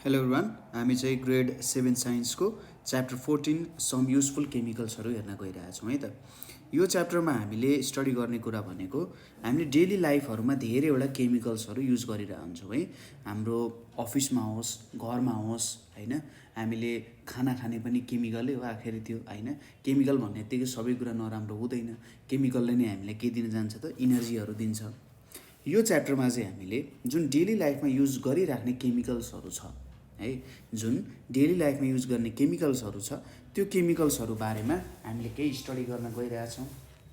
Hello everyone, हामी चाहिँ grade 7 साइन्सको च्याप्टर 14 सम युजफुल केमिकल्सहरू हेर्न गइरहेछौँ है त। यो च्याप्टरमा हामीले स्टडी गर्ने कुरा भनेको हामीले डेली लाइफहरूमा धेरैवटा केमिकल्सहरू युज गरिरहन्छौँ है। हाम्रो अफिसमा होस्, घरमा होस् होइन, हामीले खाना खाने पनि केमिकलै हो आखिर त्यो होइन। केमिकल भन्ने बित्तिकै सबै कुरा नराम्रो हुँदैन। केमिकलले नै हामीलाई के दिन जान्छ त, इनर्जीहरू दिन्छ। यो च्याप्टरमा चाहिँ हामीले जुन डेली लाइफमा युज गरिराख्ने केमिकल्सहरू छ है, जुन डेली लाइफमा युज गर्ने केमिकल्सहरू छ, त्यो केमिकल्सहरू बारेमा हामीले केही स्टडी गर्न गइरहेछौँ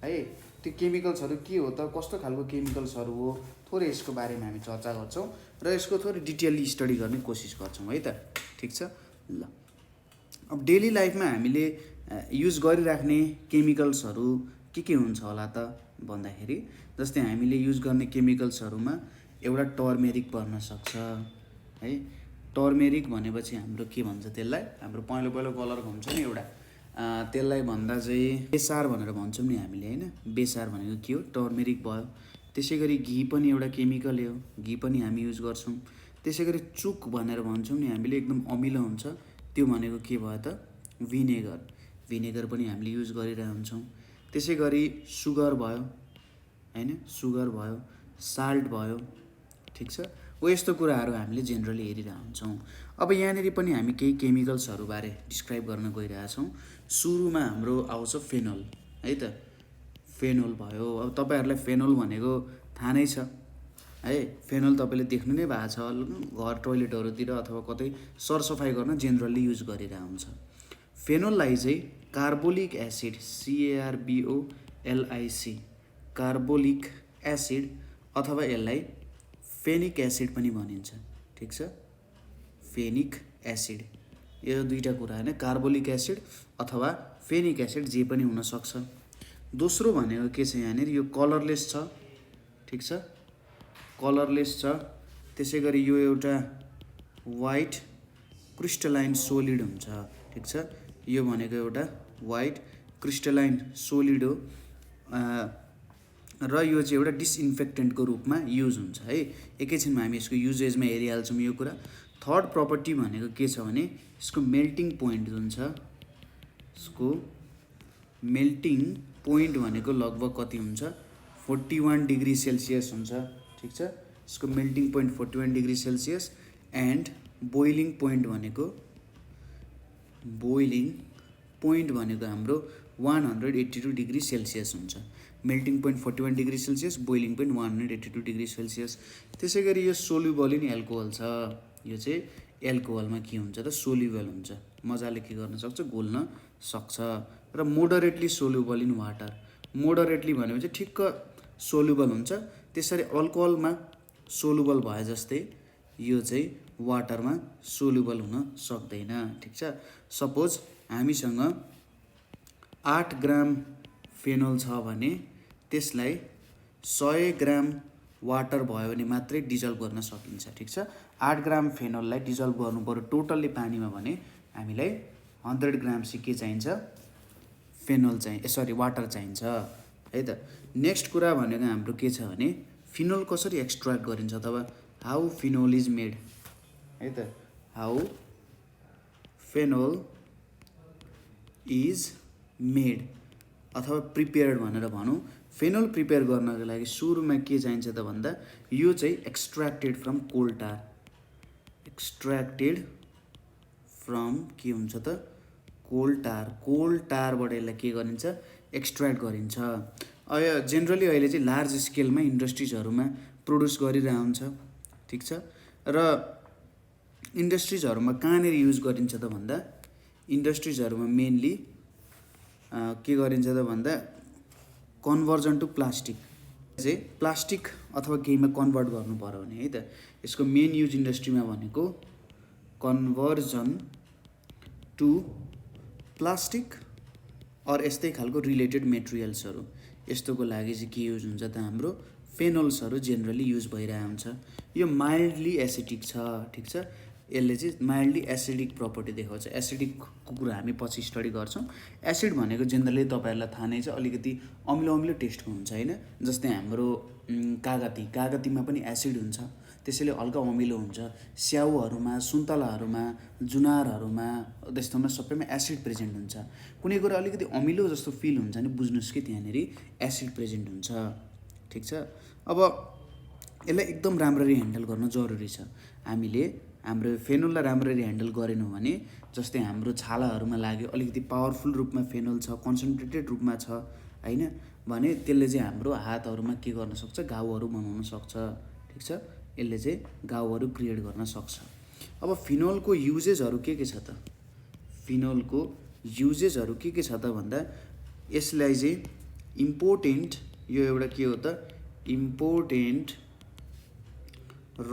है। त्यो केमिकल्सहरू के हो त, कस्तो खालको केमिकल्सहरू हो, थोरै यसको बारेमा हामी चर्चा गर्छौँ र यसको थोरै डिटेलली स्टडी गर्ने कोसिस गर्छौँ है त। ठिक छ ल। अब डेली लाइफमा हामीले युज गरिराख्ने केमिकल्सहरू के हुन्छ होला त भन्दाखेरि, जस्तै हामीले युज गर्ने केमिकल्सहरूमा एउटा टर्मेरिक पर्न सक्छ है। टर्मेरिक भनेपछि हाम्रो के भन्छ त्यसलाई, हाम्रो पहेँलो पहेँलो कलरको हुन्छ नि एउटा, त्यसलाई भन्दा चाहिँ बेसार भनेर भन्छौँ नि हामीले होइन। बेसार भनेको के हो, टर्मेरिक भयो। त्यसै गरी घी पनि एउटा केमिकलै हो, घी पनि हामी युज गर्छौँ। त्यसै गरी चुक भनेर भन्छौँ नि हामीले, एकदम अमिलो हुन्छ, त्यो भनेको के भयो त, भिनेगर। भिनेगर पनि हामीले युज गरिरहेको हुन्छौँ। त्यसै गरी सुगर भयो होइन, सुगर भयो, साल्ट भयो। ठिक छ, हो यस्तो कुराहरू हामीले जेनरली हेरिरहेको हुन्छौँ। अब यहाँनिर पनि हामी केही केमिकल्सहरूबारे डिस्क्राइब गर्न गइरहेछौँ। सुरुमा हाम्रो आउँछ फेनोल है त। फेनोल भयो, अब तपाईँहरूलाई फेनोल भनेको थाहा नै छ है। फेनोल तपाईँले देख्नु नै भएको छ घर टोइलेटहरूतिर अथवा कतै सरसफाइ गर्न जेनरली युज गरिरहेको हुन्छ। फेनोललाई चाहिँ carbolic acid, CARBOLIC, carbolic acid अथवा यसलाई फेनिक एसिड पनि भनिन्छ। ठिक छ, फेनिक एसिड, यो दुईवटा कुरा होइन, कार्बोलिक एसिड अथवा फेनिक एसिड जे पनि हुनसक्छ। दोस्रो भनेको के छ यहाँनिर, यो कलरलेस छ। ठिक छ, कलरलेस छ। त्यसै गरी यो एउटा वाइट क्रिस्टलाइन सोलिड हुन्छ। ठिक छ, यो भनेको एउटा वाइट क्रिस्टलाइन सोलिड हो र यो चाहिँ एउटा डिसइन्फेक्टेन्टको रूपमा युज हुन्छ है। एकैछिनमा हामी यसको युजेजमा हेरिहाल्छौँ यो कुरा। थर्ड प्रपर्टी भनेको के छ भने, यसको मेल्टिङ पोइन्ट जुन छ, यसको मेल्टिङ पोइन्ट भनेको लगभग कति हुन्छ, 41 डिग्री सेल्सियस हुन्छ। ठिक छ, यसको melting point 41 degree Celsius and boiling point भनेको हाम्रो 182 डिग्री सेल्सियस हुन्छ। Melting point 41 degree Celsius, boiling point 182 degree Celsius. त्यसै गरी यो सोल्युबल इन एल्कोहल छ। यो चाहिँ एल्कोहलमा के हुन्छ त, सोल्युबल हुन्छ, मजाले के गर्न सक्छ, घुल्न सक्छ। र moderately soluble in water. Moderately भनेपछि ठिक्क सोल्युबल हुन्छ, त्यसरी अल्कोहलमा सोल्युबल भए जस्तै यो चाहिँ वाटरमा सोल्युबल हुन सक्दैन। ठिक छ, सपोज हामीसँग 8 ग्राम फेनोल छ भने त्यसलाई 100 ग्राम वाटर भयो भने मात्रै डिजल्भ गर्न सकिन्छ। ठिक छ, 8 ग्राम फेनोललाई डिजल्भ गर्नु पऱ्यो टोटल्ली पानीमा भने हामीलाई 100 ग्राम के चाहिन्छ, फेनोल चाहिँ वाटर चाहिन्छ है त। नेक्स्ट कुरा भनेको हाम्रो के छ भने, फिनोल कसरी एक्सट्र्याक्ट गरिन्छ अथवा हाउ फिनोल इज मेड है त। हाउ फेनोल इज मेड अथवा प्रिपेयर्ड भनेर भनौँ। फेनोल प्रिपेयर गर्नको लागि सुरुमा के चाहिन्छ त भन्दा, यो चाहिँ extracted from coal tar. Extracted from के हुन्छ त, कोल टार। कोल टारबाट यसलाई के गरिन्छ, एक्सट्र्याक्ट गरिन्छ। जेनरली अहिले चाहिँ लार्ज स्केलमा इन्डस्ट्रिजहरूमा प्रड्युस गरिरहेको हुन्छ। ठिक छ, र इन्डस्ट्रिजहरूमा कहाँनिर युज गरिन्छ त भन्दा, इन्डस्ट्रिजहरूमा मेनली के गरिन्छ त भन्दा, कन्भर्जन टु प्लास्टिक चाहिँ प्लास्टिक अथवा केहीमा कन्भर्ट गर्नु पर्यो भने है त, यसको मेन युज इन्डस्ट्रीमा भनेको कन्भर्जन टु प्लास्टिक अर यस्तै खालको रिलेटेड मेटेरियल्सहरू, यस्तोको लागि चाहिँ के युज हुन्छ त, हाम्रो फेनोल्सहरू जेनरली युज भइरहेको हुन्छ। यो माइल्डली एसिडिक छ। ठिक छ, यसले चाहिँ माइल्डली एसिडिक प्रपर्टी देखाउँछ। एसिडिकको कुरा हामी पछि स्टडी गर्छौँ। एसिड भनेको जेनरली तपाईँहरूलाई थाहा नै छ, अलिकति अमिलो अमिलो टेस्टको हुन्छ होइन। जस्तै हाम्रो कागती, कागतीमा पनि एसिड हुन्छ, त्यसैले हल्का अमिलो हुन्छ। स्याउहरूमा, सुन्तलाहरूमा, जुनारहरूमा त्यस्तोमा सबैमा एसिड प्रेजेन्ट हुन्छ। कुनै कुरा अलिकति अमिलो जस्तो फिल हुन्छ भने बुझ्नुहोस् कि त्यहाँनिर एसिड प्रेजेन्ट हुन्छ। ठिक छ। अब यसलाई एकदम राम्ररी ह्यान्डल गर्न जरुरी छ। हामीले हाम्रो फेनोललाई राम्ररी ह्यान्डल गरेनौँ भने जस्तै हाम्रो छालाहरूमा लाग्यो, अलिकति पावरफुल रूपमा फेनोल छ, कन्सन्ट्रेटेड रूपमा छ होइन भने त्यसले चाहिँ हाम्रो हातहरूमा के गर्न सक्छ, घाउहरू बनाउन सक्छ। ठिक छ। यसले चाहिँ घाउहरू क्रिएट गर्न सक्छ। अब फिनोलको युजेसहरू के छ त? फिनोलको युजेसहरू के छ त भन्दा यसलाई चाहिँ इम्पोर्टेन्ट, यो एउटा के हो त, इम्पोर्टेन्ट र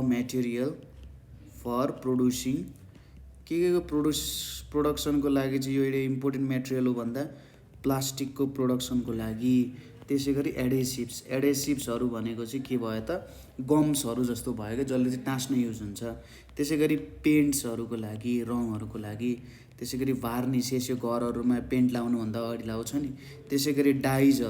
मेटेरियल फर प्रोड्युसिङ, के को प्रोडक्सनको लागि चाहिँ यो एउटा इम्पोर्टेन्ट मेटेरियल हो भन्दा प्लास्टिकको प्रोडक्सनको लागि। त्यसै गरी एडेसिभ्सहरू भनेको चाहिँ के भयो त, गम्सहरू जस्तो भयो क्या, जसले चाहिँ टाँस्न युज हुन्छ। त्यसै गरी पेन्ट्सहरूको लागि, रङहरूको लागि। त्यसै गरी वार्निसेस, यो घरहरूमा पेन्ट लाउनुभन्दा अगाडि लाउँछ नि। त्यसै गरी डाइज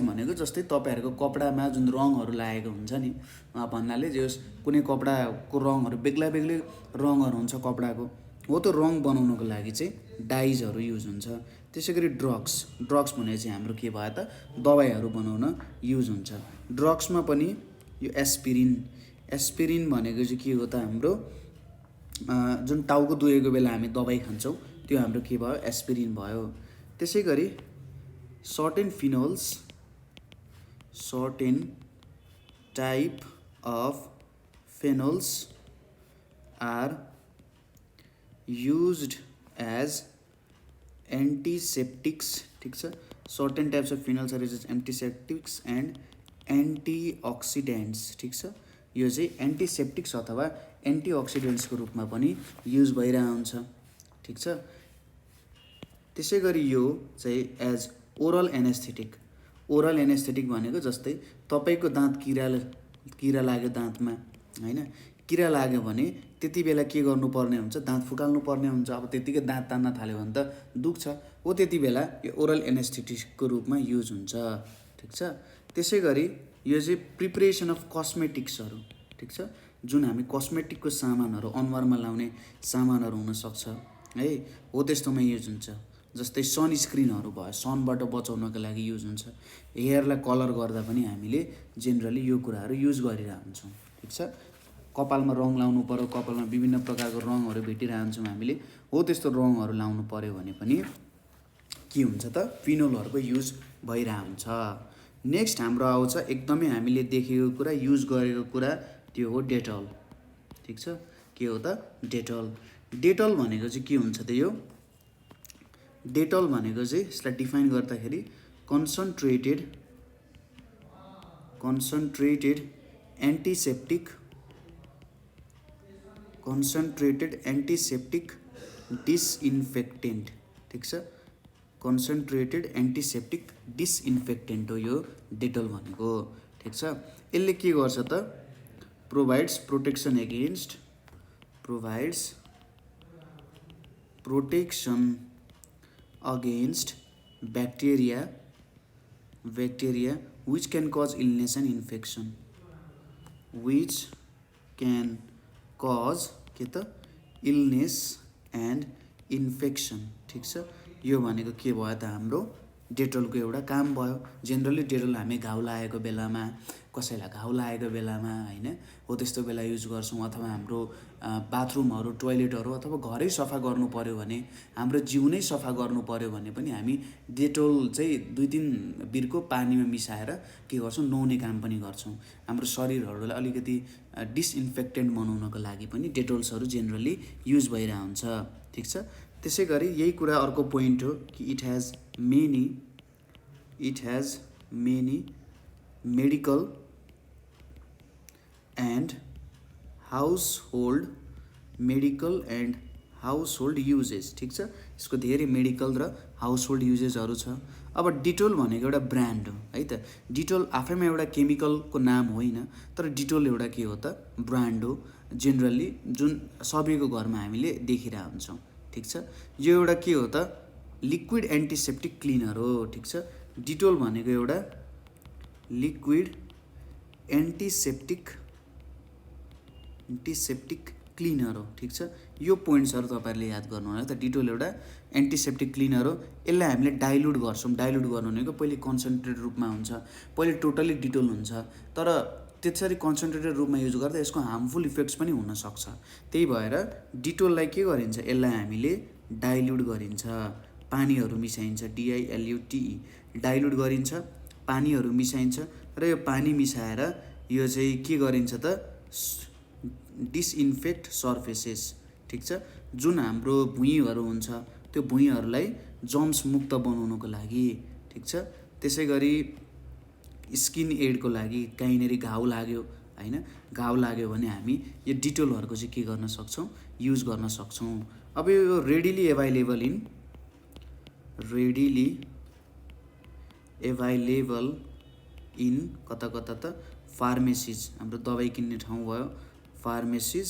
भनेको जस्तै तपाईँहरूको कपडामा जुन रङहरू लागेको हुन्छ नि, भन्नाले जो कुनै कपडाको रङहरू बेग्ला रङहरू हुन्छ कपडाको, हो त्यो रङ बनाउनको लागि चाहिँ डाइजहरू युज हुन्छ। त्यसै गरी ड्रग्स भनेको चाहिँ हाम्रो के भयो त, दबाईहरू बनाउन युज हुन्छ। ड्रग्समा पनि यो एस्पिरिन भनेको चाहिँ के हो त, हाम्रो जुन टाउको दुखेको बेला हामी दबाई खान्छौँ त्यो हाम्रो के भयो, एस्पिरिन भयो। त्यसै गरी certain type of phenols are used as antiseptics. ठिक छ। Certain types of phenols are used as antiseptics and antioxidants. ठिक छ। यो चाहिँ एन्टिसेप्टिक्स अथवा एन्टिअक्सिडेन्ट्सको रूपमा पनि युज भइरहेको हुन्छ। ठिक छ। त्यसै गरी यो चाहिँ एज ओरल एनेस्थेटिक भनेको जस्तै तपाईँको दाँत किरा लाग्यो दाँतमा होइन, किरा लाग्यो भने त्यति बेला के गर्नुपर्ने हुन्छ, दाँत फुकाल्नु पर्ने हुन्छ। अब त्यतिकै दाँत तान्न थाल्यो भने त दुख्छ, हो त्यति बेला यो ओरल एनेस्थेटिकको रूपमा युज हुन्छ। ठिक छ। त्यसै गरी यो चाहिँ प्रिपरेसन अफ कस्मेटिक्सहरू। ठिक छ। जुन हामी कस्मेटिकको सामानहरू, अनुहारमा लाउने सामानहरू हुनसक्छ है, हो त्यस्तोमा युज हुन्छ। जस्तै सनस्क्रिनहरू भयो, सनबाट बचाउनको लागि युज हुन्छ। हेयरलाई कलर गर्दा पनि हामीले जेनरली यो कुराहरू युज गरिरहेको हुन्छौँ। ठिक छ। कपालमा रङ लाउनु पऱ्यो, कपालमा विभिन्न प्रकारको रङहरू भेटिरहेको हुन्छौँ हामीले, हो त्यस्तो रङहरू लाउनु पऱ्यो भने पनि के हुन्छ त, फिनोलहरूको युज भइरहेको हुन्छ। नेक्स्ट हाम्रो आउँछ एकदमै हामीले देखेको कुरा, युज गरेको कुरा, त्यो हो डेटल। ठिक छ। के हो त, डेटल भनेको चाहिँ के हुन्छ त, यो डेटल भनेको चाहिँ यसलाई डिफाइन गर्दाखेरि कन्सन्ट्रेटेड एन्टिसेप्टिक डिसइन्फेक्टेन्ट। ठिक छ। कन्सन्ट्रेटेड एन्टिसेप्टिक डिसइन्फेक्टेन्ट हो यो डेटल भनेको। ठिक छ। यसले के गर्छ त, provides protection against bacteria which can cause illness and infection, के त, इलनेस एन्ड इन्फेक्सन। ठिक छ। यो भनेको के भयो त, हाम्रो डेटलको एउटा काम भयो। जेनरली डेटल हामी घाउ लागेको बेलामा, कसैलाई घाउ लागेको बेलामा होइन, हो त्यस्तो बेला युज गर्छौँ। अथवा हाम्रो बाथरुमहरू, टोइलेटहरू अथवा घरै सफा गर्नु पऱ्यो भने, हाम्रो जिउ नै सफा गर्नु पऱ्यो भने पनि हामी डेटल चाहिँ 2-3 बिर्को पानीमा मिसाएर के गर्छौँ, नुहाउने काम पनि गर्छौँ। हाम्रो शरीरहरूलाई अलिकति डिसइन्फेक्टेन्ट बनाउनको लागि पनि डेटल्सहरू जेनरली युज भइरहेको हुन्छ। ठिक छ। त्यसै गरी यही कुरा अर्को पोइन्ट हो कि it has many medical and household uses. ठिक छ। यसको धेरै मेडिकल र हाउसहोल्ड युजेसहरू छ। अब डिटोल भनेको एउटा ब्रान्ड हो है त। डिटोल आफैमा एउटा केमिकलको नाम होइन, तर डिटोल एउटा के हो त, ब्रान्ड हो जेनरली, जुन सबैको घरमा हामीले देखिरहेको हुन्छौँ। ठिक छ। यो एउटा के हो त, लिक्विड एन्टिसेप्टिक क्लिनर हो। ठिक छ। डिटोल भनेको एउटा लिक्विड एन्टिसेप्टिक क्लिनर हो। ठिक छ, यो पोइन्ट्सहरू तपाईँहरूले याद गर्नु होला त। डिटोल एउटा एन्टिसेप्टिक क्लिनर हो। यसलाई हामीले डाइल्युट गर्छौँ। डाइल्युट गर्नु भनेको पहिले कन्सन्ट्रेटेड रूपमा हुन्छ, पहिले टोटली डिटोल हुन्छ, तर त्यसरी कन्सन्ट्रेटेड रूपमा युज गर्दा यसको हार्मफुल इफेक्ट्स पनि हुनसक्छ। त्यही भएर डिटोललाई के गरिन्छ, यसलाई हामीले डाइल्युट गरिन्छ, पानीहरू मिसाइन्छ, DILUTE डाइल्युट गरिन्छ, पानीहरू मिसाइन्छ र यो पानी मिसाएर यो चाहिँ के गरिन्छ त, डिसइन्फेक्ट सर्फेसेस। ठिक छ, जुन हाम्रो भुइँहरू हुन्छ त्यो भुइँहरूलाई जम्स मुक्त बनाउनको लागि। ठिक छ, त्यसै गरी स्किन एडको लागि कहीँनिर घाउ लाग्यो होइन, घाउ लाग्यो भने हामी यो डिटोलहरूको चाहिँ के गर्न सक्छौँ, युज गर्न सक्छौँ। अब यो रेडिली एभाइलेबल इन कता कता त फार्मेसिज, हाम्रो दबाई किन्ने ठाउँ भयो, फार्मेसिज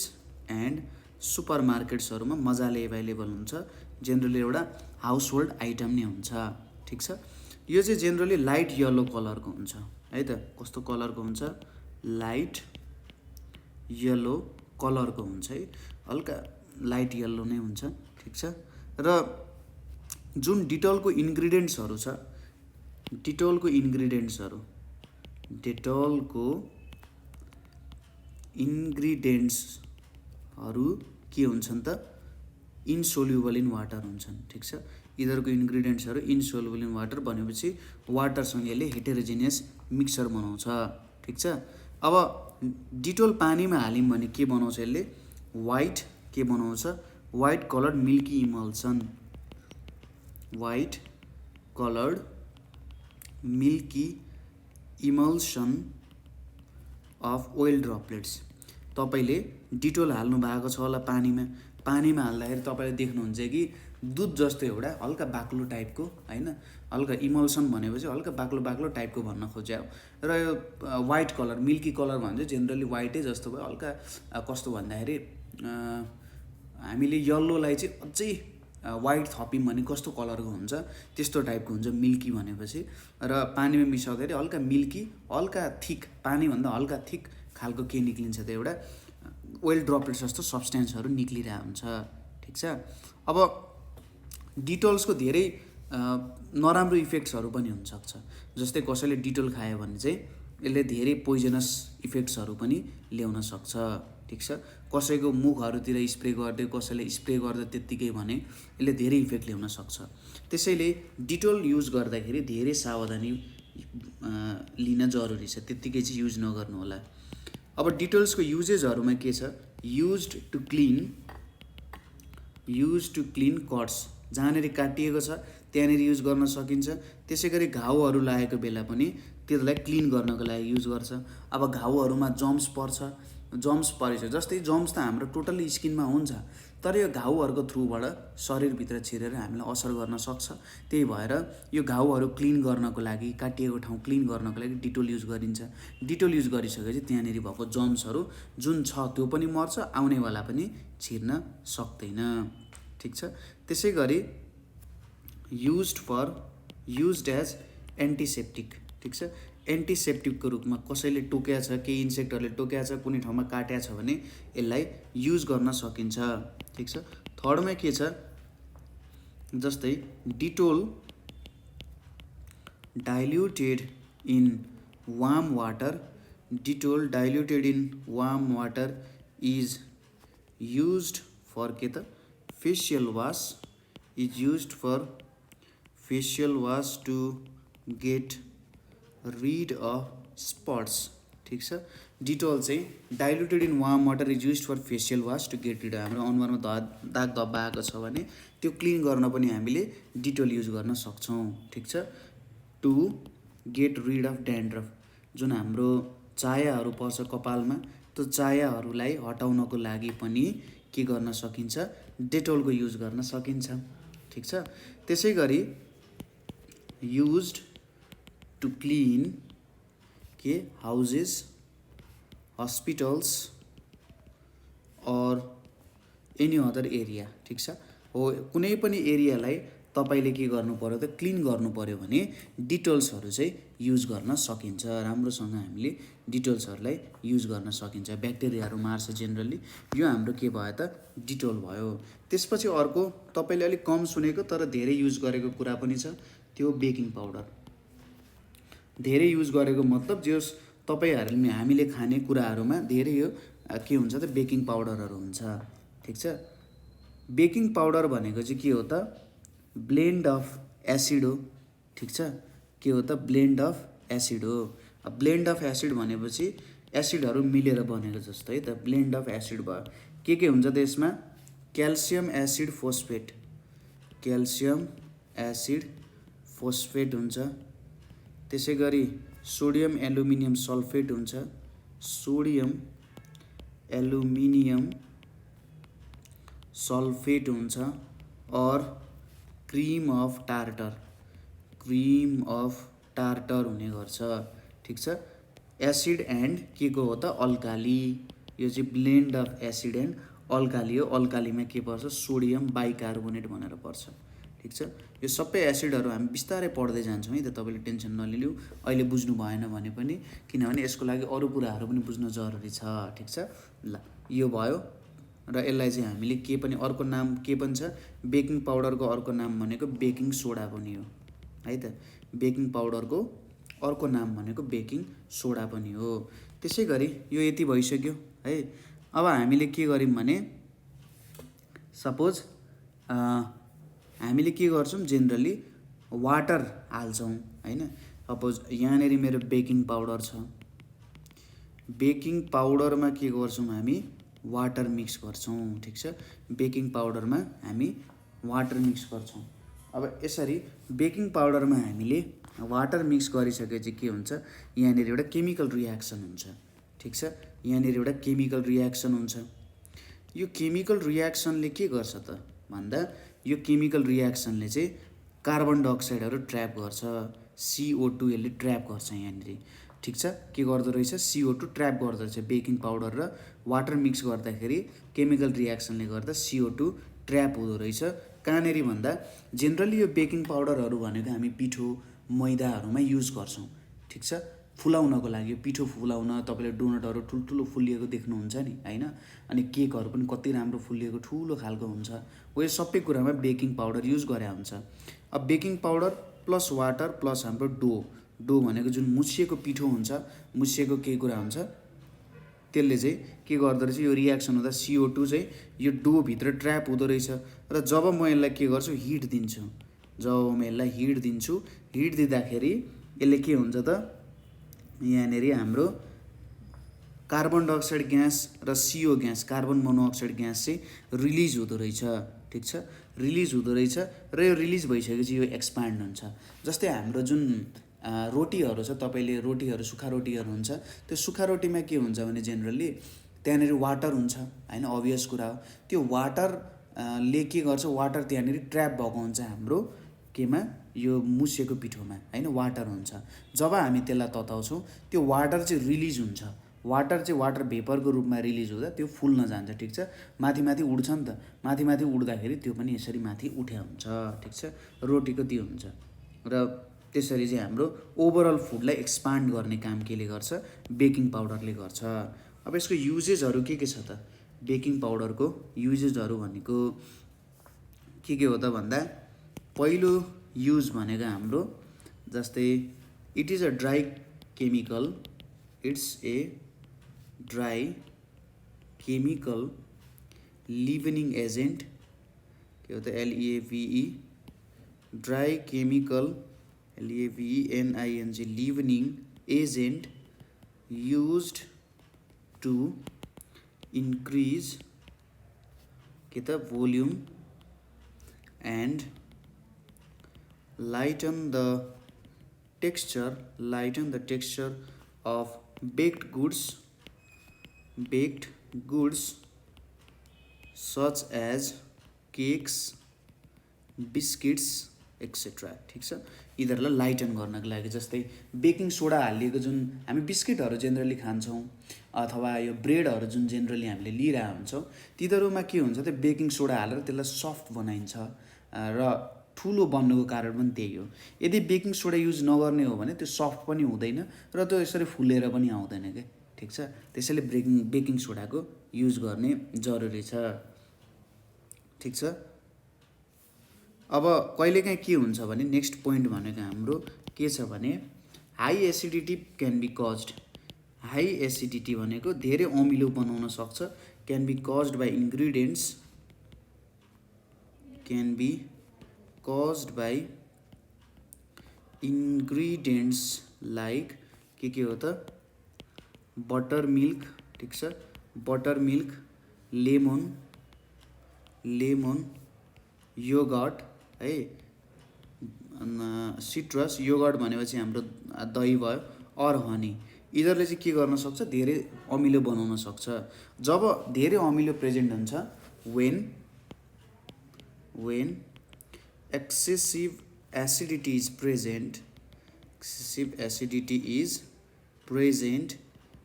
एन्ड सुपर मार्केट्सहरूमा मजाले एभाइलेबल हुन्छ। जेनरली एउटा हाउस होल्ड आइटम नै हुन्छ। ठिक छ, यो चाहिँ जेनरली लाइट येलो कलरको हुन्छ है त। कस्तो कलरको हुन्छ, लाइट येलो कलरको हुन्छ है, हल्का लाइट येलो नै हुन्छ। ठिक छ, र जुन डिटोलको इन्ग्रिडियन्ट्सहरू छ, डेटोलको इन्ग्रिडियन्ट्सहरू के हुन्छन् त, इन्सोल्युबल इन वाटर हुन्छन्। ठिक छ, यिनीहरूको इन्ग्रिडियन्ट्सहरू इन्सोल्युबल इन वाटर भनेपछि वाटरसँग यसले हेटेरोजेनियस मिक्सचर बनाउँछ। ठिक छ, अब डिटोल पानीमा हाल्यौँ भने के बनाउँछ यसले, वाइट के बनाउँछ, white coloured milky emulsion, white coloured milky emulsion of oil droplets. तपाईँले डिटोल हाल्नु भएको छ होला पानीमा हाल्दाखेरि तपाईँले देख्नुहुन्छ कि दुध जस्तो एउटा हल्का बाक्लो टाइपको होइन, हल्का इमल्सन भनेपछि हल्का बाक्लो टाइपको भन्न खोज्यो। र यो वाइट कलर मिल्की कलर भन्छ, जेनरली वाइटै जस्तो भयो, हल्का कस्तो भन्दाखेरि हामीले यल्लोलाई चाहिँ अझै वाइट थप्यौँ भने कस्तो कलरको हुन्छ त्यस्तो टाइपको हुन्छ मिल्की भनेपछि। र पानीमा मिसाउँदाखेरि हल्का मिल्की, हल्का थिक, पानीभन्दा हल्का थिक खालको के निक्लिन्छ त, एउटा ओइल ड्रपलेट्स जस्तो सब्सटेन्सहरू निक्लिरहेको हुन्छ। ठिक छ, अब डिटोल्सको धेरै नराम्रो इफेक्ट्सहरू पनि हुनसक्छ। जस्तै कसैले डिटोल खायो भने चाहिँ यसले धेरै पोइजनस इफेक्ट्सहरू पनि ल्याउन सक्छ। ठिक छ, कसैको मुखहरूतिर स्प्रे गर्दै, कसैले स्प्रे गर्दा त्यत्तिकै भने यसले धेरै इफेक्ट ल्याउन सक्छ। त्यसैले डिटोल युज गर्दाखेरि धेरै सावधानी लिन जरुरी छ, त्यत्तिकै चाहिँ युज नगर्नु होला। अब डिटोल्सको युजेसहरूमा के छ, युज्ड टु क्लिन कट्स, जहाँनिर काटिएको छ त्यहाँनिर युज गर्न सकिन्छ। त्यसै गरी घाउहरू लागेको बेला पनि त्यसलाई क्लिन गर्नको लागि युज गर्छ। अब घाउहरूमा जम्स परेछ, जस्तै जम्स त हाम्रो टोटल्ली स्किनमा हुन्छ, तर यो घाउहरूको थ्रुबाट शरीरभित्र छिरेर हामीलाई असर गर्न सक्छ। त्यही भएर यो घाउहरू क्लिन गर्नको लागि, काटिएको ठाउँ क्लिन गर्नको लागि डिटोल युज गरिन्छ। डिटोल युज गरिसकेपछि त्यहाँनिर भएको जम्सहरू जुन छ त्यो पनि मर्छ, आउनेवाला पनि छिर्न सक्दैन। ठिक छ, त्यसै गरी युज्ड एज एन्टिसेप्टिक। ठिक छ, एन्टिसेप्टिकको रूपमा कसैले टोक्या छ, केही इन्सेक्टहरूले टोक्या छ, कुनै ठाउँमा काट्या छ भने यसलाई युज गर्न सकिन्छ। ठिक छ, थर्डमा के छ, जस्तै Dettol diluted in warm water is used for के त, facial wash to get rid of spots. ठिक छ, डिटोल चाहिँ diluted in warm water is used for facial wash to get rid, हाम्रो अनुहारमा दाग धब्बा आएको छ भने त्यो क्लिन गर्न पनि हामीले डिटोल युज गर्न सक्छौँ। ठिक छ, to get rid of dandruff, जुन हाम्रो चायाहरू पर्छ कपालमा, त्यो चायाहरूलाई हटाउनको लागि पनि के गर्न सकिन्छ, डेटोलको युज गर्न सकिन्छ। ठिक छ, त्यसै गरी युज्ड टु क्लिन के हाउसेस, हस्पिटल्स और एनी अदर एरिया। ठिक छ, हो कुनै पनि एरियालाई तपाईले के गर्नु पर्यो त क्लिन गर्नु पर्यो भने डिटोल्सहरू चाहिँ युज गर्न सकिन्छ। राम्रोसँग हामीले डिटोल्सहरूलाई युज गर्न सकिन्छ। ब्याक्टेरियाहरू मार्छ जेनरली। यो हाम्रो के भयो त डिटोल भयो। त्यसपछि अर्को तपाईले अलिक कम सुनेको तर धेरै युज गरेको कुरा पनि छ, त्यो बेकिङ पाउडर। धेरै युज गरेको मतलब जस तपाईहरुले हामीले खाने कुराहरुमा धेरै यो के हुन्छ त बेकिङ पाउडरहरू हुन्छ। ठीक छ। बेकिङ पाउडर भनेको चाहिँ के हो त ब्लेन्ड अफ एसिड हो। ठीक छ। के हो त ब्लेन्ड अफ एसिड हो। ब्लेन्ड अफ एसिड भनेपछि एसिडहरू मिलेर बनेको जस्तो है त ब्लेन्ड अफ एसिड भयो। के हुन्छ त यसमा calcium acid phosphate, calcium acid phosphate हुन्छ। त्यसै गरी सोडियम एल्युमिनियम सल्फेट हुन्छ, सोडियम एल्युमिनियम सल्फेट हुन्छ। और cream of tartar, cream of tartar हुने गर्छ। ठीक छ। एसिड एन्ड के को हो त अल्काली। यो चाहिँ blend of acid and alkali हो। अल्कालीमा के पर्छ सोडियम बाइकार्बोनेट भनेर पर्छ। ठीक छ। यो सबै एसिडहरू हामी बिस्तारै पढ्दै जान्छौँ है त, तपाईले टेन्सन नलिनु। अहिले बुझ्नु भएन भने पनि, किनभने यसको लागि अरू कुराहरू पनि बुझ्न जरुरी छ। ठीक छ। ल यो भयो र यसलाई चाहिँ हामीले के पनि अर्को नाम के पनि छ बेकिङ पाउडरको अर्को नाम भनेको बेकिङ सोडा पनि हो है त। बेकिङ पाउडरको अर्को नाम भनेको बेकिङ सोडा पनि हो। त्यसै गरी यो यति भइसक्यो है। अब हामीले के गर्यौं भने सपोज हामीले के गर्छौं जेनरली वाटर हाल्छौं हैन। सपोज यहाँनेरि मेरो बेकिङ पाउडर छ। बेकिङ पाउडरमा के गर्छौं हामी वाटर मिक्स गर्छौं। ठीक छ। बेकिङ पाउडरमा हामी वाटर मिक्स गर्छौं। अब यसरी बेकिङ पाउडरमा हामीले वाटर मिक्स गरिसकेपछि के हुन्छ यहाँनेरि एउटा केमिकल रियाक्सन हुन्छ। ठीक छ। यहाँनेरि एउटा केमिकल रियाक्सन हुन्छ। यो केमिकल रियाक्सनले के गर्छ त भन्दा यो केमिकल रियाक्सनले चाहिँ कार्बन डाइअक्साइडहरू ट्र्याप गर्छ। CO2 यसले ट्र्याप गर्छ यहाँनेरि। ठीक छ। के गर्दो रहेछ CO2 ट्र्याप गर्दो रहेछ। बेकिङ पाउडर र वाटर मिक्स गर्दाखेरि केमिकल रियाक्सनले गर्दा CO2 ट्र्याप हुँदो रहेछ। कहाँनेरि भन्दा जेनरली यो बेकिङ पाउडरहरू भनेको हामी पिठो मैदाहरूमा युज गर्छौं। ठीक छ। फुलाउनको लागि पिठो फुलाउन तपाईले डोनटहरू ठुलठुलो फुलिएको देख्नुहुन्छ नि हैन। अनि केकहरू पनि कति राम्रो फुलिएको ठुलो खालको हुन्छ। हो यो सबै कुरामा बेकिङ पाउडर युज गरे हुन्छ। अब baking powder plus water plus हाम्रो डो भनेको जुन मुछिएको पिठो हुन्छ, मुछिएको केही कुरा हुन्छ, त्यसले चाहिँ के गर्दो रहेछ यो रियाक्सन हुँदा CO2 चाहिँ यो डो भित्र ट्र्याप हुँदो रहेछ। र जब म यसलाई के गर्छु हिट दिन्छु, जब म यसलाई हिट दिन्छु, हिट दिँदाखेरि यसले के हुन्छ त यहाँनेरि हाम्रो कार्बन डाइअक्साइड ग्यास र CO gas carbon monoxide gas चाहिँ रिलिज हुँदो रहेछ। ठीक छ। रिलिज हुँदो रहेछ र यो रिलिज भइसकेपछि यो एक्सपान्ड हुन्छ। जस्तै हाम्रो जुन रोटीहरू छ, तपाईले रोटीहरू सुखा रोटीहरू हुन्छ, त्यो सुखा रोटीमा के हुन्छ भने जेनरली त्यहाँनेरि वाटर हुन्छ हैन, अभियस कुरा हो। त्यो वाटर ले के गर्छ वाटर त्यहाँनेरि ट्र्याप भएको हुन्छ हाम्रो केमा यो मुछिएको पिठोमा हैन, वाटर हुन्छ। जब हामी त्यसलाई तताउँछौं त्यो वाटर चाहिँ रिलिज हुन्छ। वाटर चाहिँ वाटर भेपरको रूपमा रिलिज हुँदा त्यो फुल्न जान्छ। ठीक छ। माथि माथि उड्छ नि त। माथि माथि उड्दाखेरि त्यो पनि यसरी माथि उठ्या हुन्छ। ठीक छ। रोटीको त्यो हुन्छ। र त्यसरी चाहिँ हाम्रो ओभरअल फुडलाई एक्सपान्ड गर्ने काम केले गर्छ बेकिङ पाउडरले गर्छ। अब यसको युजेसहरू के छ त बेकिङ पाउडरको युजेसहरू भनेको के हो त भन्दा पहिलो युज भनेको हाम्रो जस्तै it is a dry chemical, it's a dry chemical leavening agent. के हो त LEAVE dry chemical LEAVENING leavening agent used to increase के त volume and lighten the texture of baked goods such as cakes, biscuits etc. ठीक छ। यिनीहरूलाई लाइटन गर्नको लागि जस्तै बेकिङ सोडा हालिएको जुन हामी बिस्किटहरू जेनरली खान्छौं अथवा यो ब्रेडहरू जुन जेनरली हामीले लिइरहेका हुन्छौं, तिनीहरूमा के हुन्छ त बेकिङ सोडा हालेर त्यसलाई सफ्ट बनाइन्छ र ठुलो बन्नुको कारण पनि त्यही हो। यदि बेकिङ सोडा युज नगर्ने हो भने त्यो सफ्ट पनि हुँदैन र त्यो यसरी फुलेर पनि आउँदैन क्या, ठिक छ। त्यसैले बेकिङ सोडाको युज गर्ने जरुरी छ, ठिक छ। अब कहिलेकाहीँ के हुन्छ भने नेक्स्ट पोइन्ट भनेको हाम्रो के छ भने high acidity can be caused. High acidity भनेको धेरै अमिलो बनाउन सक्छ, can be caused by ingredients, can be caused by ingredients like के हो त बटर मिल्क, ठिक छ, बटर मिल्क, लेमन, योगर्ट है, सिट्रस, योगर्ट भनेपछि हाम्रो दही भयो, अर हनी, यिनीहरूले चाहिँ के गर्न सक्छ धेरै अमिलो बनाउन सक्छ। जब धेरै अमिलो प्रेजेन्ट हुन्छ when excessive acidity is present,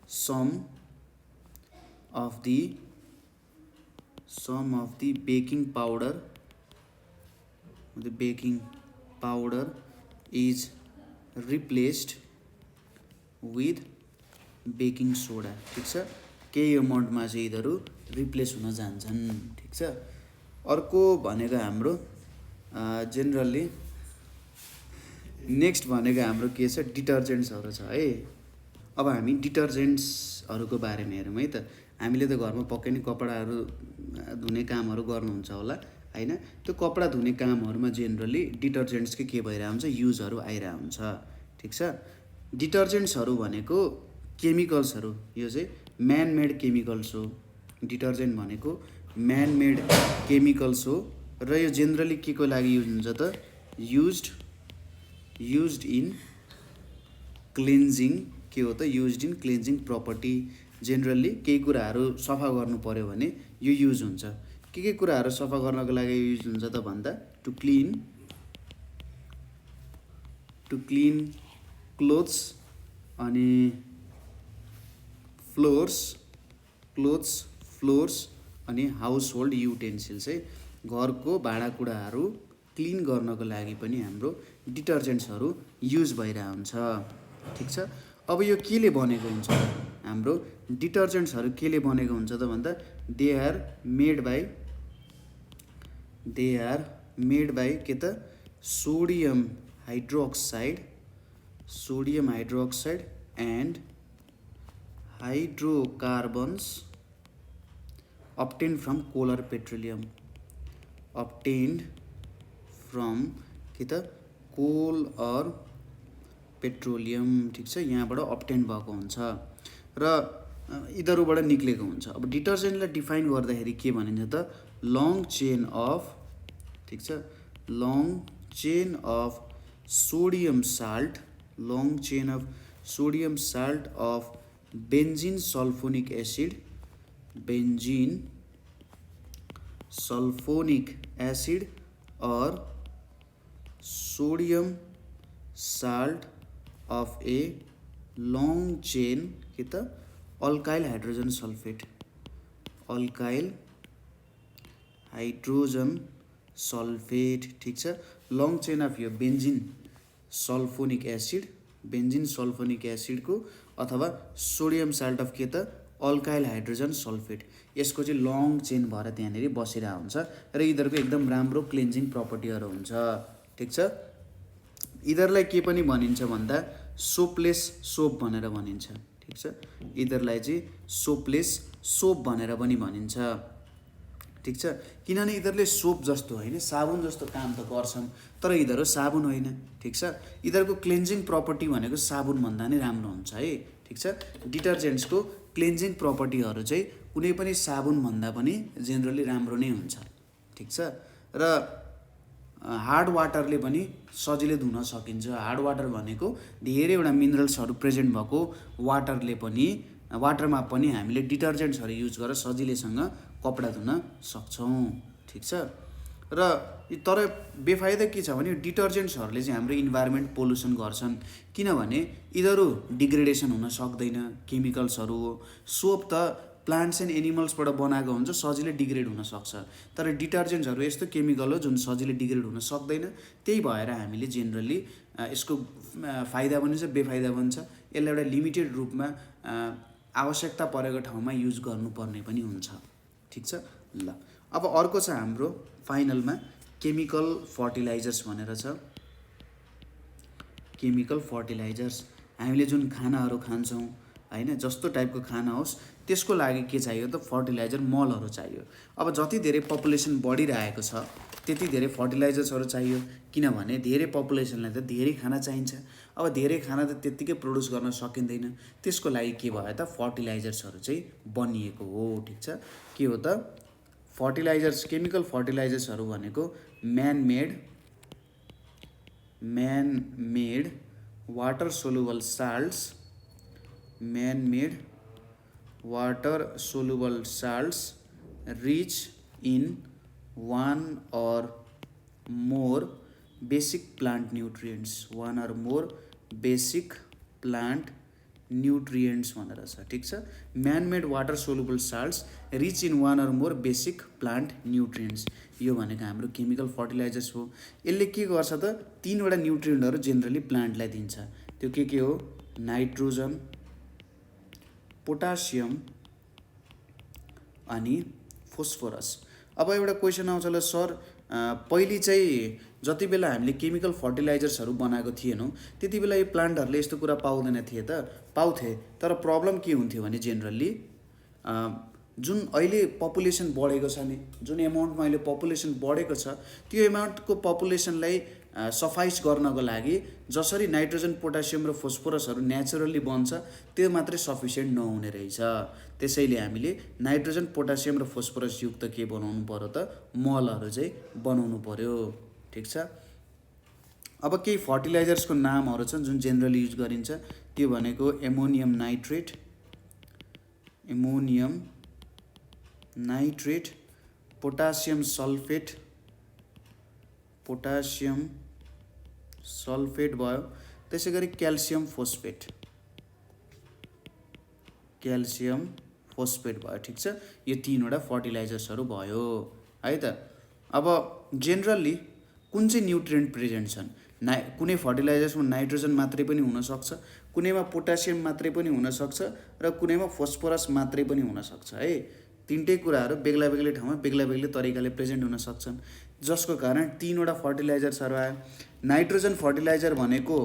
some of the baking powder is replaced with baking soda, ठिक छ। केही अमाउन्टमा चाहिँ यिनीहरू रिप्लेस हुन जान्छन्, ठिक छ। अर्को भनेको हाम्रो जेनरली नेक्स्ट भनेको हाम्रो के छ डिटर्जेन्ट्सहरू छ है। अब हामी डिटर्जेन्ट्सहरूको बारेमा हेरौँ है त। हामीले त घरमा पक्कै नै कपडाहरू धुने कामहरू गर्नुहुन्छ होला हैन। त्यो कपडा धुने कामहरूमा जेनरली डिटर्जेन्ट्सकै के भइरहेको हुन्छ युजहरू आइरहेको हुन्छ, ठिक छ। डिटर्जेन्ट्सहरू भनेको केमिकल्सहरू, यो चाहिँ म्यान मेड केमिकल्स हो। डिटर्जेन्ट भनेको म्यान मेड केमिकल्स हो र यो जेनरली के को लागि युज हुन्छ त युज्ड इन क्लिन्जिङ, के हो त used in cleansing property. Generally केही कुराहरू सफा गर्नु पर्यो भने यो युज हुन्छ। के कुराहरू सफा गर्नको लागि युज हुन्छ त भन्दा टु क्लिन क्लोथ्स अनि फ्लोर्स अनि हाउस होल्ड युटेन्सिल्स है, घरको भाँडाकुँडाहरू क्लिन गर्नको लागि पनि हाम्रो डिटर्जेन्ट्सहरू युज भइरहेको हुन्छ, ठिक छ। अब यो केले बनेको हुन्छ हाम्रो डिटर्जेन्ट्सहरू केले बनेको हुन्छ त भन्दा दे आर मेड बाई के त sodium hydroxide and hydrocarbons obtained from coal or petroleum, कोल और पेट्रोलियम, ठिक छ। यहाँबाट अप्टेन भएको हुन्छ र यिनीहरूबाट निक्लेको हुन्छ। अब डिटर्जेन्टलाई डिफाइन गर्दाखेरि के भनिन्छ त लङ चेन अफ, ठिक छ, long chain of sodium salt of benzene sulphonic acid और sodium salt of a long chain के त अल्काइल हाइड्रोजन सल्फेट, ठिक छ। लङ चेन अफ यो बेन्जिन सल्फोनिक एसिडको अथवा सोडियम साल्ट अफ के त अल्काइल हाइड्रोजन सल्फेट, यसको चाहिँ लङ चेन भएर त्यहाँनिर बसिरहेको हुन्छ र यिनीहरूको एकदम राम्रो क्लिन्जिङ प्रपर्टीहरू हुन्छ, ठिक छ। यिनीहरूलाई के पनि भनिन्छ भन्दा सोपलेस सोप भनेर भनिन्छ, ठिक छ। यिनीहरूलाई चाहिँ सोपलेस सोप भनेर पनि भनिन्छ, ठिक छ। किनभने यिनीहरूले सोप जस्तो होइन साबुन जस्तो काम त गर्छन् तर यिनीहरू साबुन होइन, ठिक छ। यिनीहरूको क्लिन्जिङ प्रपर्टी भनेको साबुन भन्दा नै राम्रो हुन्छ है, ठिक छ। डिटर्जेन्ट्सको क्लिन्जिङ प्रपर्टीहरू चाहिँ कुनै पनि साबुन भन्दा पनि जेनरली राम्रो नै हुन्छ, ठिक छ। र हार्ड वाटरले पनि सजिलै धुन सकिन्छ। हार्ड वाटर भनेको धेरैवटा मिनरल्सहरू प्रेजेन्ट भएको वाटरमा पनि हामीले डिटर्जेन्ट्सहरू युज गरेर सजिलैसँग कपडा धुन सक्छौँ, ठिक छ। र तर बेफाइदा के छ भने डिटर्जेन्ट्सहरूले चाहिँ हाम्रो इन्भाइरोमेन्ट पोल्युसन गर्छन्, किनभने यिनीहरू डिग्रेडेसन हुन सक्दैन, केमिकल्सहरू हो। सोप त प्लान्ट्स एन्ड एनिमल्सबाट बनाएको हुन्छ, सजिलै डिग्रेड हुनसक्छ। तर डिटर्जेन्ट्सहरू यस्तो केमिकल हो जुन सजिलै डिग्रेड हुन सक्दैन। त्यही भएर हामीले जेनरली यसको फाइदा पनि छ, बेफाइदा पनि छ। यसलाई एउटा लिमिटेड रूपमा आवश्यकता परेको ठाउँमा युज गर्नुपर्ने पनि हुन्छ। ठिक छ ल। अब अर्को छ हाम्रो फाइनलमा केमिकल फर्टिलाइजर्स भनेर छ। केमिकल फर्टिलाइजर्स हामीले जुन खानाहरू खान्छौँ हैन, जस्तो टाइपको खाना होस् त्यसको लागि के चाहियो त फर्टिलाइजर, मलहरू चाहियो। अब जति धेरै पपुलेसन बढिरहेको छ त्यति धेरै फर्टिलाइजर्सहरू चाहियो, किनभने धेरै पपुलेसनलाई त धेरै खाना चाहिन्छ। अब धेरै खाना त त्यत्तिकै प्रड्युस गर्न सकिँदैन, त्यसको लागि के भयो त फर्टिलाइजर्सहरू चाहिँ बनिएको हो। ठिक छ, के हो त फर्टिलाइजर्स, केमिकल फर्टिलाइजर्सहरू भनेको man-made water soluble salts, rich in one or more basic plant nutrients, भनेर छ। ठिक छ, man-made water soluble salts rich in one or more basic plant nutrients, यो भनेको हाम्रो केमिकल फर्टिलाइजर्स हो। यसले के गर्छ त तीनवटा न्युट्रिएन्टहरू जेनरली प्लान्टलाई दिन्छ। त्यो के हो? नाइट्रोजन, पोटासियम अनि फोस्फोरस। अब एउटा क्वेसन आउँछ ल सर, पहिले चाहिँ जति बेला हामीले केमिकल फर्टिलाइजर्सहरू बनाएको थिएनौँ त्यति बेला यो प्लान्टहरूले यस्तो कुरा पाउँदैन थिए त? पाउँथे, तर प्रब्लम के हुन्थ्यो भने जेनरली जुन अहिले पपुलेसन बढेको छ नि, जुन एमाउन्टमा अहिले पपुलेसन बढेको छ त्यो एमाउन्टको पपुलेसनलाई सफाइस गर्नको लागि जसरी नाइट्रोजन, पोटासियम र फोस्फोरसहरू नेचुरली बन्छ त्यो मात्रै सफिसियन्ट नहुने रहेछ। त्यसैले हामीले नाइट्रोजन, पोटासियम र फोस्फोरस युक्त के बनाउनु पर्यो त मलहरू चाहिँ बनाउनु पर्यो। ठिक छ। अब केही फर्टिलाइजर्सको नामहरू छन् जुन जेनरली युज गरिन्छ, त्यो भनेको एमोनियम नाइट्रेट, पोटासियम सल्फेट भयो, त्यसै गरी क्याल्सियम फोस्फेट भयो। ठिक छ, यो तीनवटा फर्टिलाइजर्सहरू भयो है त। अब जेनरली कुन चाहिँ न्युट्रिएन्ट प्रेजेन्ट छन्? कुनै फर्टिलाइजर्समा नाइट्रोजन मात्रै पनि हुनसक्छ, कुनैमा पोटासियम मात्रै पनि हुनसक्छ र कुनैमा फोस्फोरस मात्रै पनि हुनसक्छ है। तीनटै कुराहरू बेग्ला बेग्लै ठाउँमा बेग्ला बेग्लै तरिकाले प्रेजेन्ट हुन सक्छन्, जसको कारण तीनवटा फर्टिलाइजर्सहरू आयो। नाइट्रोजन फर्टिलाइजर भनेको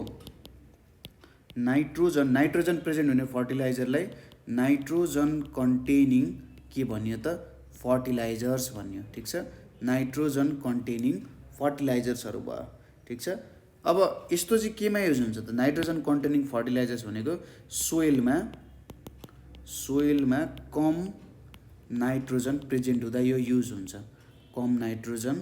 नाइट्रोजन प्रेजेन्ट हुने फर्टिलाइजरलाई नाइट्रोजन कन्टेनिङ के भनियो त फर्टिलाइजर्स भनियो। ठिक छ, नाइट्रोजन कन्टेनिङ फर्टिलाइजर्सहरू भयो। ठिक छ। अब यस्तो चाहिँ केमा युज हुन्छ त नाइट्रोजन कन्टेनिङ फर्टिलाइजर्स भनेको सोइलमा कम नाइट्रोजन प्रेजेन्ट हुँदा यो युज हुन्छ। कम नाइट्रोजन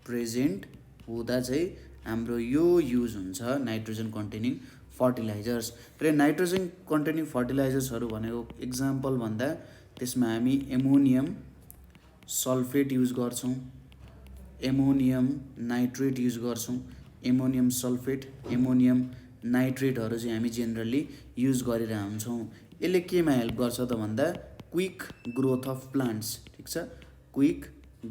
प्रेजेन्ट हुँदा चाहिँ हाम्रो यो युज हुन्छ नाइट्रोजन कन्टेनिङ फर्टिलाइजर्स। र नाइट्रोजन कन्टेनिङ फर्टिलाइजर्सहरू भनेको इक्जाम्पल भन्दा त्यसमा हामी एमोनियम सल्फेट युज गर्छौँ, एमोनियम नाइट्रेट युज गर्छौँ, एमोनियम सल्फेट, एमोनियम नाइट्रेटहरू चाहिँ हामी जेनरली युज गरिरहेका हुन्छौँ। यसले केमा हेल्प गर्छ त भन्दा क्विक ग्रोथ अफ प्लान्ट्स। ठिक छ, क्विक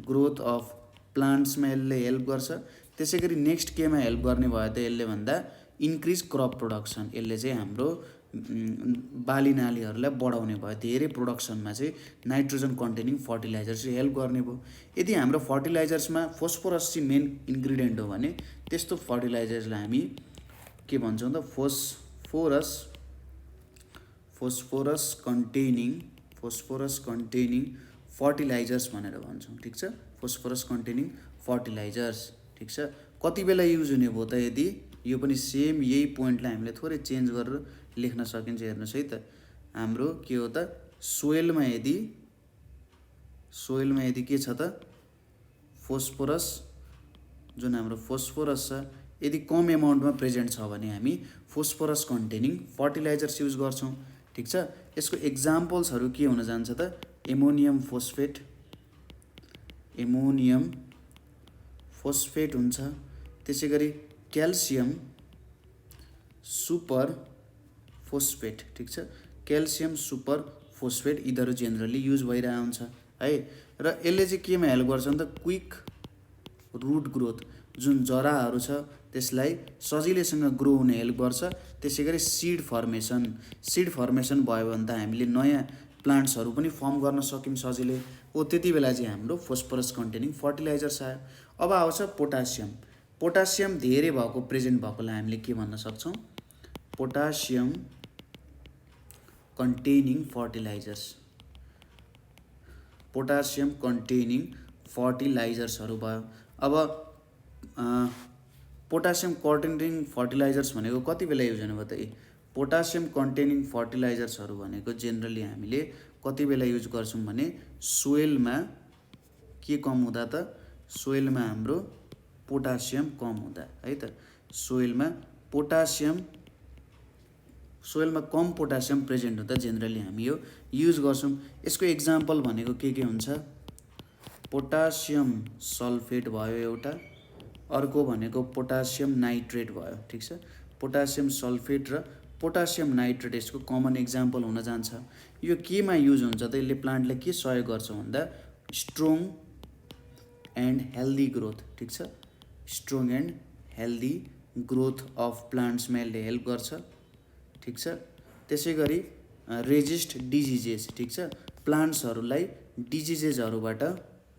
ग्रोथ अफ प्लान्ट्समा यसले हेल्प गर्छ। त्यसै गरी नेक्स्ट केमा हेल्प गर्ने भयो त यसले भन्दा इन्क्रिज क्रप प्रोडक्सन। यसले चाहिँ हाम्रो बाली नालीहरूलाई बढाउने भयो, धेरै प्रोडक्सनमा चाहिँ नाइट्रोजन कन्टेनिङ फर्टिलाइजर चाहिँ हेल्प गर्ने भयो। यदि हाम्रो फर्टिलाइजर्समा फोस्फोरस चाहिँ मेन इन्ग्रिडियन्ट हो भने त्यस्तो फर्टिलाइजर्सलाई हामी के भन्छौँ त फोस्फोरस कन्टेनिङ फर्टिलाइजर्स भनेर भन्छौँ। ठिक छ, फोस्फोरस कन्टेनिङ फर्टिलाइजर्स। ठिक छ, कति बेला युज हुने भयो त यदि यो पनि सेम यही पोइन्टलाई हामीले थोरै चेन्ज गरेर लेख्न सकिन्छ। हेर्नुहोस् है त, हाम्रो के हो त सोइलमा यदि के छ त फोस्फोरस, जुन हाम्रो फोस्फोरस छ यदि कम एमाउन्टमा प्रेजेन्ट छ भने हामी फोस्फोरस कन्टेनिङ फर्टिलाइजर्स युज गर्छौँ। ठिक छ, यसको इक्जाम्पल्सहरू के हुन जान्छ त एमोनियम फोस्फेट हुन्छ, त्यसै गरी क्याल्सियम सुपर फोस्फेट। ठिक छ, क्याल्सियम सुपर फोस्फेट यिनीहरू जेनरली युज भइरहेको हुन्छ है। र यसले चाहिँ केमा हेल्प गर्छ भने त क्विक रुट ग्रोथ, जुन जराहरू छ त्यसलाई सजिलैसँग ग्रो हुने हेल्प गर्छ। त्यसै गरी सिड फर्मेसन भयो भने त हामीले नयाँ प्लान्ट्सहरू पनि फर्म गर्न सक्यौँ सजिलै। त्यति बेला चाहिँ हाम्रो फोस्फरस कन्टेनिङ फर्टिलाइजर्स आयो। अब आउँछ पोटासियम धेरै भएको प्रेजेन्ट भएकोलाई हामीले के भन्न सक्छौँ, पोटासियम कन्टेनिङ फर्टिलाइजर्सहरू भयो। अब पोटासियम कन्टेनिङ फर्टिलाइजर्स भनेको कति बेला युज हुने भयो त? पोटासियम कन्टेनिङ फर्टिलाइजर्सहरू भनेको जेनरली हामीले कति बेला युज गर्छौँ भने सोइलमा के कम हुँदा त, सोइलमा हाम्रो पोटासियम कम हुँदा है त। सोइलमा कम पोटासियम प्रेजेन्ट हुँदा जेनरली हामी यो युज गर्छौँ। यसको इक्जाम्पल भनेको के हुन्छ, पोटासियम सल्फेट भयो एउटा, अर्को भनेको पोटासियम नाइट्रेट भयो। ठिक छ, पोटासियम सल्फेट र पोटासियम नाइट्रेट यसको कमन इक्जाम्पल हुन जान्छ। यो केमा युज हुन्छ त? यसले प्लान्टलाई के सहयोग गर्छ भन्दा स्ट्रङ एन्ड हेल्दी ग्रोथ। ठिक छ, strong and healthy growth of प्लान्ट्समा यसले हेल्प गर्छ। ठिक छ, त्यसै गरी रेजिस्ट डिजिजेस। ठिक छ, प्लान्ट्सहरूलाई डिजिजेसहरूबाट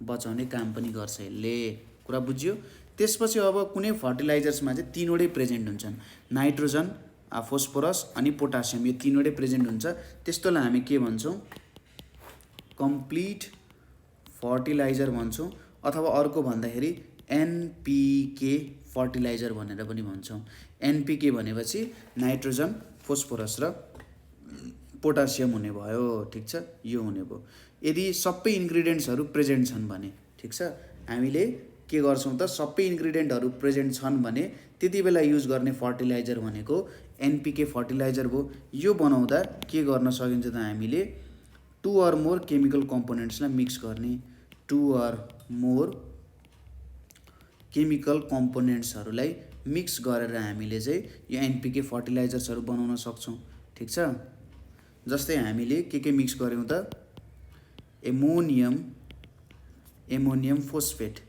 बचाउने काम पनि गर्छ यसले। कुरा बुझ्यो? त्यसपछि अब कुनै फर्टिलाइजर्समा चाहिँ तीनवटै प्रेजेन्ट हुन्छन्, नाइट्रोजन, फोस्फरस अनि पोटासियम, यो तीनवटै प्रेजेन्ट हुन्छ। त्यस्तोलाई हामी के भन्छौँ, कम्प्लिट फर्टिलाइजर भन्छौँ, अथवा अर्को भन्दाखेरि एनपिके फर्टिलाइजर भनेर पनि भन्छौँ। एनपिके भनेपछि नाइट्रोजन, फोस्फरस र पोटासियम हुने भयो। ठिक छ, यो हुने भयो। यदि सबै इन्ग्रिडियन्ट्सहरू प्रेजेन्ट छन् भने, ठिक छ, हामीले के गर्छौँ त, सबै इन्ग्रिडियन्टहरू प्रेजेन्ट छन् भने त्यति बेला युज गर्ने फर्टिलाइजर भनेको एनपिके फर्टिलाइजर भयो। यो बनाउँदा के गर्न सकिन्छ त, हामीले 2 or more केमिकल कम्पोनेन्ट्सलाई मिक्स गर्ने, 2 or more केमिकल कम्पोनेन्ट्सहरूलाई मिक्स गरेर हामीले चाहिँ यो एनपिके फर्टिलाइजर्सहरू बनाउन सक्छौँ। ठिक छ, जस्तै हामीले के मिक्स गऱ्यौँ त, एमोनियम फोस्फेट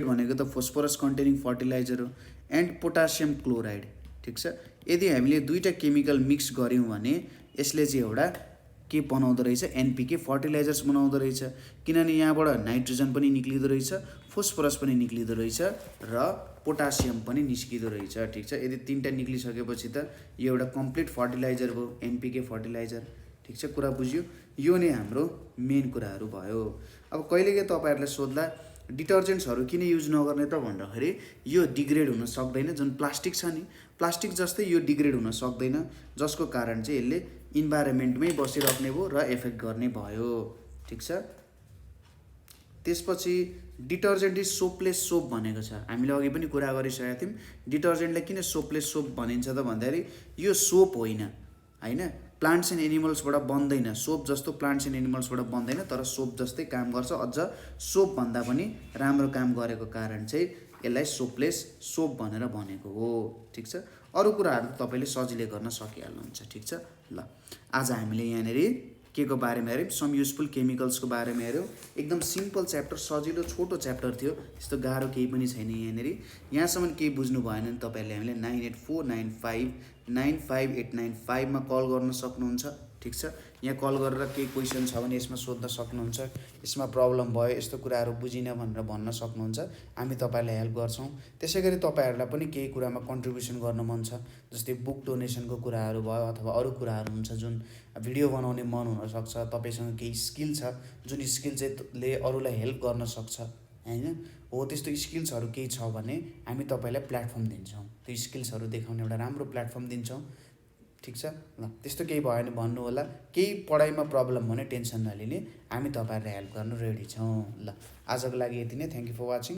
भनेको त फोस्फरस कन्टेनिङ फर्टिलाइजर हो, एन्ड पोटासियम क्लोराइड। ठिक छ, यदि हामीले दुईवटा केमिकल मिक्स गऱ्यौँ भने यसले चाहिँ एउटा के बनाउँदो रहेछ, एनपिके फर्टिलाइजर्स बनाउँदो रहेछ। किनभने यहाँबाट नाइट्रोजन पनि निक्लिँदो रहेछ, फोस्फरस पनि निक्लिँदो रहेछ र पोटासियम पनि निस्किँदो रहेछ। ठिक छ, यदि तीनटा निक्लिसकेपछि त यो एउटा कम्प्लिट फर्टिलाइजर भयो, एनपिके फर्टिलाइजर। ठिक छ, कुरा बुझ्यो? यो नै हाम्रो मेन कुराहरू भयो। अब कहिलेकाहीँ तपाईँहरूलाई सोध्ला डिटर्जेन्ट्सहरू किन युज नगर्ने त भन्दाखेरि यो डिग्रेड हुन सक्दैन। जुन प्लास्टिक छ नि, प्लास्टिक जस्तै यो डिग्रेड हुन सक्दैन, जसको कारण चाहिँ यसले इन्भाइरोमेन्टमै बसिराख्ने भयो र एफेक्ट गर्ने भयो। ठिक छ, त्यसपछि डिटर्जेन्ट इज सोपलेस सोप भनेको छ। हामीले अघि पनि कुरा गरिसकेका थियौँ, डिटर्जेन्टलाई किन सोपलेस सोप भनिन्छ त भन्दाखेरि यो सोप होइन, प्लान्ट्स एन्ड एनिमल्सबाट बन्दैन। सोप जस्तो प्लान्ट्स एन्ड एनिमल्सबाट बन्दैन, तर सोप जस्तै काम गर्छ, अझ सोप भन्दा पनि राम्रो काम गरेको कारण चाहिँ यसलाई सोपलेस सोप भनेर भनेको हो। ठिक छ, अरू कुराहरू तपाईँले सजिलै गर्न सकिहाल्नुहुन्छ। ठिक छ, ल आज हामीले यहाँनिर के को बारेमा हेऱ्यौँ, सम युजफुल केमिकल्सको बारेमा हेऱ्यौँ। एकदम सिम्पल च्याप्टर, सजिलो छोटो च्याप्टर थियो, त्यस्तो गाह्रो केही पनि छैन यहाँनिर। यहाँसम्म केही बुझ्नु भएन भने तपाईँहरूले हामीलाई 9849595895मा कल गर्न सक्नुहुन्छ। ठिक छ, यहाँ कल गरेर केही क्वेसन छ भने यसमा सोध्न सक्नुहुन्छ, यसमा प्रब्लम भयो, यस्तो कुराहरू बुझिनँ भनेर भन्न सक्नुहुन्छ, हामी तपाईँलाई हेल्प गर्छौँ। त्यसै गरी तपाईँहरूलाई पनि केही कुरामा कन्ट्रिब्युसन गर्न मन छ, जस्तै बुक डोनेसनको कुराहरू भयो, अथवा अरू कुराहरू हुन्छ, जुन भिडियो बनाउने मन हुनसक्छ, तपाईँसँग केही स्किल छ, जुन स्किल चाहिँ ले अरूलाई हेल्प गर्न सक्छ, हो त्यस्तो स्किल्सहरू केही छ भने हामी तपाईँलाई प्लेटफर्म दिन्छौँ, त्यो स्किल्सहरू देखाउने एउटा राम्रो प्लेटफर्म दिन्छौँ। ठिक छ, ल त्यस्तो केही भयो भने भन्नु होला। केही पढाइमा प्रब्लम भने टेन्सन नलिने, हामी तपाईँहरूलाई हेल्प गर्न रेडी छौँ। ल आजको लागि यति नै, थ्याङ्क यू फर वाचिङ।